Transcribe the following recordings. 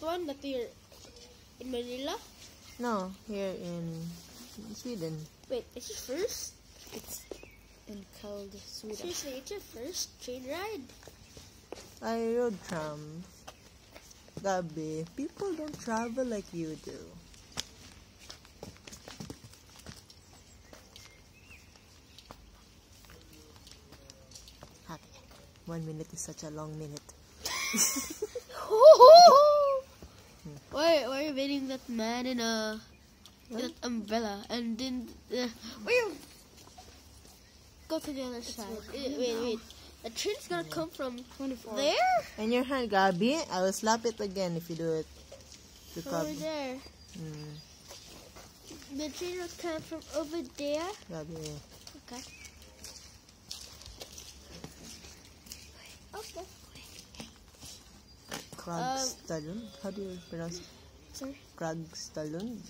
that one that you're in Manila? No, here in Sweden. Wait, is it first? It's in cold Sweden. Seriously, it's your first train ride? I rode trams. Gabi, people don't travel like you do. Okay. 1 minute is such a long minute. Why are you waiting that man in that umbrella and then where you go to the other side? Wait. The train's gonna come from 24. there? In your hand, Gabi. I will slap it again if you do it. To Over Gabi. there. The train will come from over there. Gabi. Okay. Okay. Kragstallund. How do you pronounce it? Sorry. Kragstallund.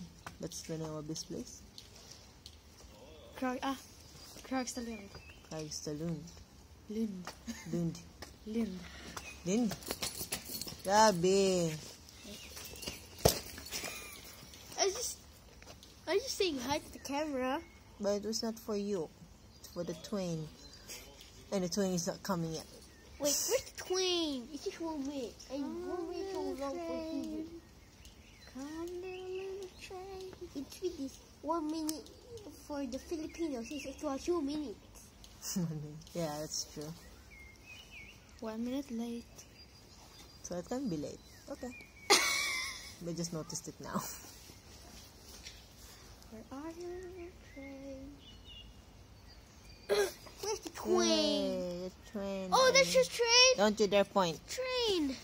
That's the name of this place. Kragstallund. Kragstallund. Lund. Lund. Lund. Lund. Gabi. I was just saying hi to the camera. But it was not for you. It's for the twain. And the twain is not coming yet. Wait, where's the train? It's just 1 minute. And 1 minute so long for you. Come little train. It's really 1 minute for the Filipinos. It's 2 minutes. Yeah, that's true. 1 minute late. So it can be late. Okay. I just noticed it now. Where are you, train? Where's the train? Hey, the train. Oh, that's your train. Don't you dare point. Train.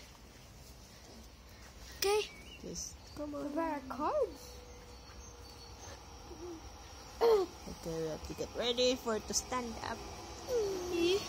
Okay. Just come on. Where are our cards? Okay, we have to get ready for it to stand up. Okay.